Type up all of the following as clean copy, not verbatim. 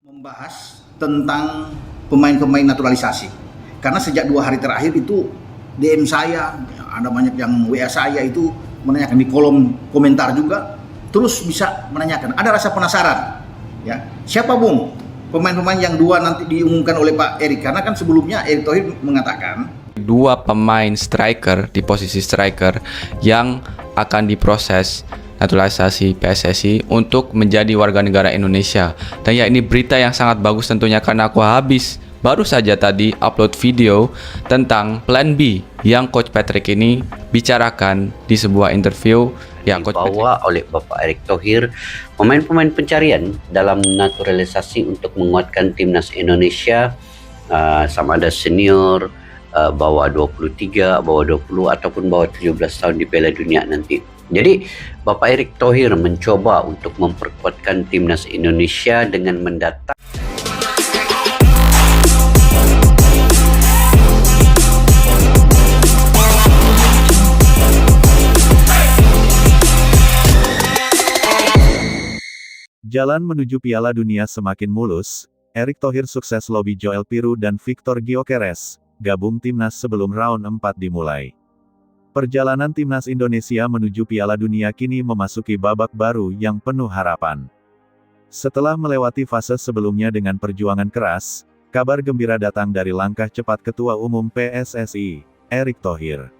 Membahas tentang pemain-pemain naturalisasi. Karena sejak 2 hari terakhir itu DM saya, ada banyak yang WA saya itu menanyakan di kolom komentar juga, terus bisa menanyakan. Ada rasa penasaran, ya. Siapa Bung pemain-pemain yang dua nanti diumumkan oleh Pak Erik? Karena kan sebelumnya Erick Thohir mengatakan dua pemain striker di posisi striker yang akan diproses naturalisasi PSSI untuk menjadi warga negara Indonesia. Dan ya, ini berita yang sangat bagus tentunya, karena aku baru saja tadi upload video tentang plan B yang Coach Patrick ini bicarakan di sebuah interview yang Coach dibawa oleh Bapak Erick Thohir, pemain-pemain pencarian dalam naturalisasi untuk menguatkan timnas Indonesia, sama ada senior, bawah 23, bawah 20 ataupun bawah 17 tahun di Piala Dunia nanti. Jadi Bapak Erick Thohir mencoba untuk memperkuatkan timnas Indonesia dengan mendatang Jalan menuju Piala Dunia semakin mulus. Erick Thohir sukses lobi Joel Piru dan Victor Gyökeres gabung timnas sebelum round 4 dimulai. Perjalanan timnas Indonesia menuju Piala Dunia kini memasuki babak baru yang penuh harapan. Setelah melewati fase sebelumnya dengan perjuangan keras, kabar gembira datang dari langkah cepat Ketua Umum PSSI, Erick Thohir.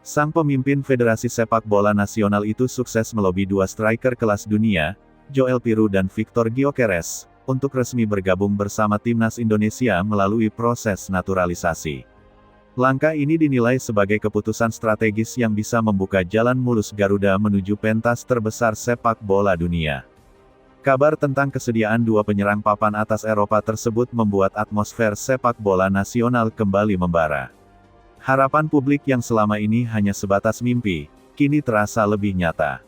Sang pemimpin Federasi Sepak Bola Nasional itu sukses melobi dua striker kelas dunia, Joel Piru dan Victor Gyökeres, untuk resmi bergabung bersama timnas Indonesia melalui proses naturalisasi. Langkah ini dinilai sebagai keputusan strategis yang bisa membuka jalan mulus Garuda menuju pentas terbesar sepak bola dunia. Kabar tentang kesediaan dua penyerang papan atas Eropa tersebut membuat atmosfer sepak bola nasional kembali membara. Harapan publik yang selama ini hanya sebatas mimpi, kini terasa lebih nyata.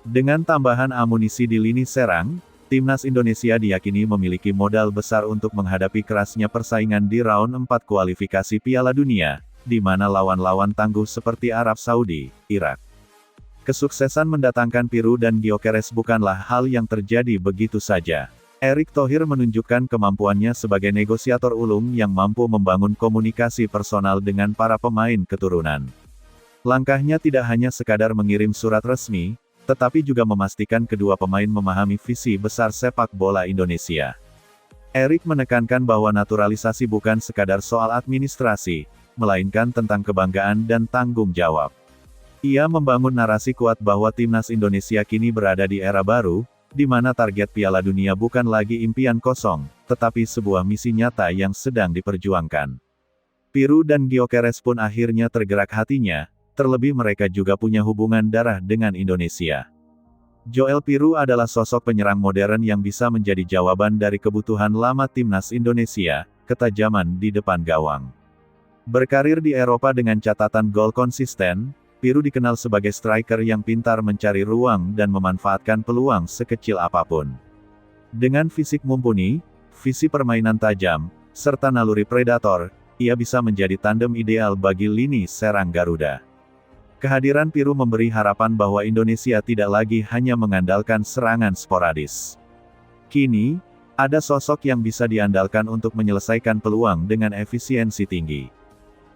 Dengan tambahan amunisi di lini serang, timnas Indonesia diyakini memiliki modal besar untuk menghadapi kerasnya persaingan di round 4 kualifikasi Piala Dunia, di mana lawan-lawan tangguh seperti Arab Saudi, Irak. Kesuksesan mendatangkan Piru dan Gyökeres bukanlah hal yang terjadi begitu saja. Erick Thohir menunjukkan kemampuannya sebagai negosiator ulung yang mampu membangun komunikasi personal dengan para pemain keturunan. Langkahnya tidak hanya sekadar mengirim surat resmi, tetapi juga memastikan kedua pemain memahami visi besar sepak bola Indonesia. Erick menekankan bahwa naturalisasi bukan sekadar soal administrasi, melainkan tentang kebanggaan dan tanggung jawab. Ia membangun narasi kuat bahwa timnas Indonesia kini berada di era baru, di mana target Piala Dunia bukan lagi impian kosong, tetapi sebuah misi nyata yang sedang diperjuangkan. Piru dan Gyökeres pun akhirnya tergerak hatinya, terlebih mereka juga punya hubungan darah dengan Indonesia. Joel Piru adalah sosok penyerang modern yang bisa menjadi jawaban dari kebutuhan lama timnas Indonesia, ketajaman di depan gawang. Berkarir di Eropa dengan catatan gol konsisten, Piru dikenal sebagai striker yang pintar mencari ruang dan memanfaatkan peluang sekecil apapun. Dengan fisik mumpuni, visi permainan tajam, serta naluri predator, ia bisa menjadi tandem ideal bagi lini serang Garuda. Kehadiran Piru memberi harapan bahwa Indonesia tidak lagi hanya mengandalkan serangan sporadis. Kini, ada sosok yang bisa diandalkan untuk menyelesaikan peluang dengan efisiensi tinggi.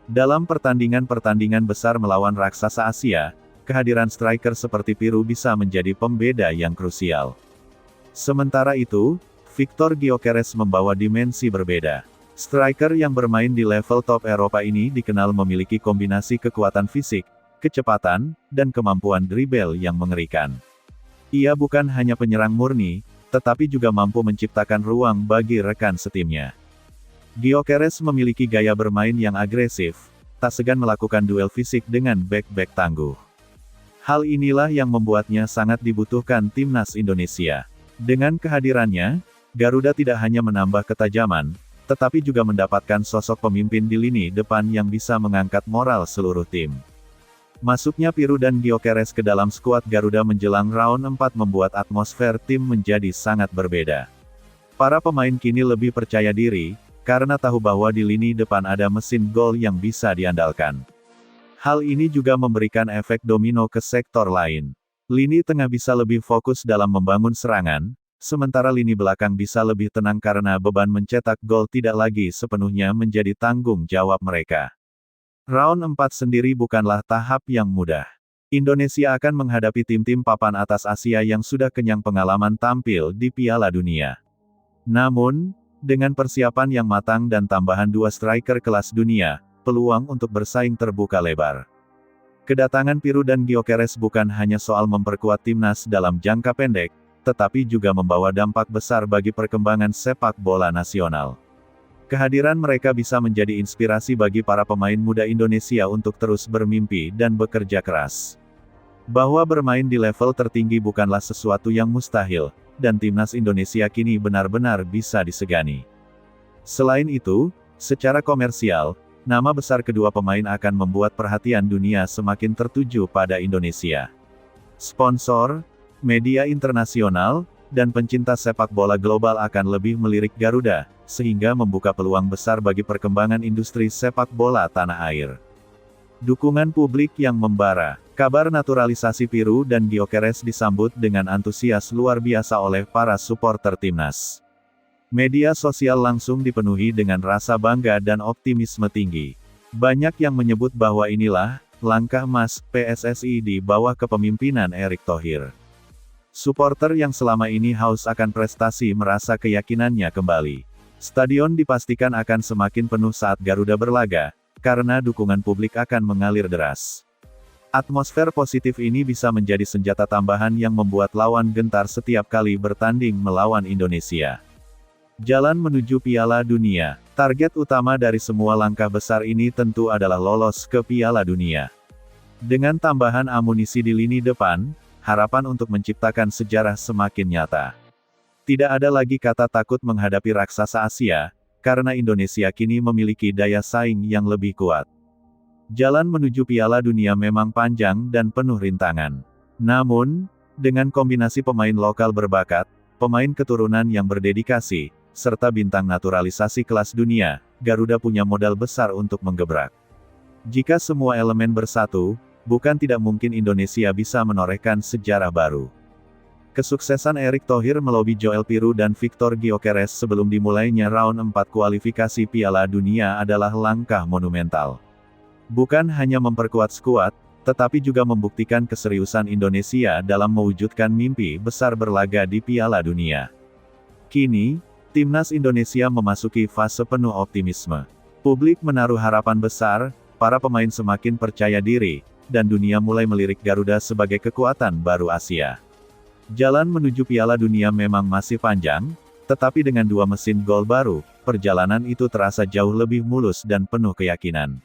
Dalam pertandingan-pertandingan besar melawan raksasa Asia, kehadiran striker seperti Piru bisa menjadi pembeda yang krusial. Sementara itu, Victor Gyökeres membawa dimensi berbeda. Striker yang bermain di level top Eropa ini dikenal memiliki kombinasi kekuatan fisik, kecepatan, dan kemampuan dribble yang mengerikan. Ia bukan hanya penyerang murni, tetapi juga mampu menciptakan ruang bagi rekan setimnya. Gyökeres memiliki gaya bermain yang agresif, tak segan melakukan duel fisik dengan bek-bek tangguh. Hal inilah yang membuatnya sangat dibutuhkan timnas Indonesia. Dengan kehadirannya, Garuda tidak hanya menambah ketajaman, tetapi juga mendapatkan sosok pemimpin di lini depan yang bisa mengangkat moral seluruh tim. Masuknya Piru dan Gyökeres ke dalam skuad Garuda menjelang round 4 membuat atmosfer tim menjadi sangat berbeda. Para pemain kini lebih percaya diri, karena tahu bahwa di lini depan ada mesin gol yang bisa diandalkan. Hal ini juga memberikan efek domino ke sektor lain. Lini tengah bisa lebih fokus dalam membangun serangan, sementara lini belakang bisa lebih tenang karena beban mencetak gol tidak lagi sepenuhnya menjadi tanggung jawab mereka. Round 4 sendiri bukanlah tahap yang mudah. Indonesia akan menghadapi tim-tim papan atas Asia yang sudah kenyang pengalaman tampil di Piala Dunia. Namun, dengan persiapan yang matang dan tambahan 2 striker kelas dunia, peluang untuk bersaing terbuka lebar. Kedatangan Piru dan Gyökeres bukan hanya soal memperkuat timnas dalam jangka pendek, tetapi juga membawa dampak besar bagi perkembangan sepak bola nasional. Kehadiran mereka bisa menjadi inspirasi bagi para pemain muda Indonesia untuk terus bermimpi dan bekerja keras. Bahwa bermain di level tertinggi bukanlah sesuatu yang mustahil, dan timnas Indonesia kini benar-benar bisa disegani. Selain itu, secara komersial, nama besar kedua pemain akan membuat perhatian dunia semakin tertuju pada Indonesia. Sponsor, media internasional, dan pencinta sepak bola global akan lebih melirik Garuda, sehingga membuka peluang besar bagi perkembangan industri sepak bola tanah air. Dukungan publik yang membara. Kabar naturalisasi Piru dan Gyökeres disambut dengan antusias luar biasa oleh para supporter timnas. Media sosial langsung dipenuhi dengan rasa bangga dan optimisme tinggi. Banyak yang menyebut bahwa inilah langkah emas PSSI di bawah kepemimpinan Erick Thohir. Supporter yang selama ini haus akan prestasi merasa keyakinannya kembali. Stadion dipastikan akan semakin penuh saat Garuda berlaga, karena dukungan publik akan mengalir deras. Atmosfer positif ini bisa menjadi senjata tambahan yang membuat lawan gentar setiap kali bertanding melawan Indonesia. Jalan menuju Piala Dunia. Target utama dari semua langkah besar ini tentu adalah lolos ke Piala Dunia. Dengan tambahan amunisi di lini depan, harapan untuk menciptakan sejarah semakin nyata. Tidak ada lagi kata takut menghadapi raksasa Asia, karena Indonesia kini memiliki daya saing yang lebih kuat. Jalan menuju Piala Dunia memang panjang dan penuh rintangan. Namun, dengan kombinasi pemain lokal berbakat, pemain keturunan yang berdedikasi, serta bintang naturalisasi kelas dunia, Garuda punya modal besar untuk menggebrak. Jika semua elemen bersatu, bukan tidak mungkin Indonesia bisa menorehkan sejarah baru. Kesuksesan Erick Thohir melobi Joel Piru dan Victor Gyökeres sebelum dimulainya round 4 kualifikasi Piala Dunia adalah langkah monumental. Bukan hanya memperkuat skuad, tetapi juga membuktikan keseriusan Indonesia dalam mewujudkan mimpi besar berlaga di Piala Dunia. Kini, timnas Indonesia memasuki fase penuh optimisme. Publik menaruh harapan besar, para pemain semakin percaya diri, dan dunia mulai melirik Garuda sebagai kekuatan baru Asia. Jalan menuju Piala Dunia memang masih panjang, tetapi dengan 2 mesin gol baru, perjalanan itu terasa jauh lebih mulus dan penuh keyakinan.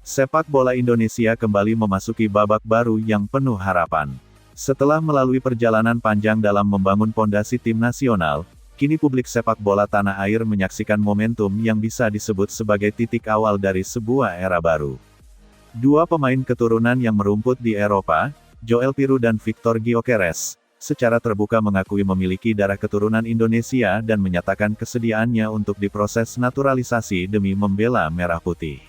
Sepak bola Indonesia kembali memasuki babak baru yang penuh harapan. Setelah melalui perjalanan panjang dalam membangun pondasi tim nasional, kini publik sepak bola tanah air menyaksikan momentum yang bisa disebut sebagai titik awal dari sebuah era baru. 2 pemain keturunan yang merumput di Eropa, Joel Piru dan Victor Gyökeres, secara terbuka mengakui memiliki darah keturunan Indonesia dan menyatakan kesediaannya untuk diproses naturalisasi demi membela merah putih.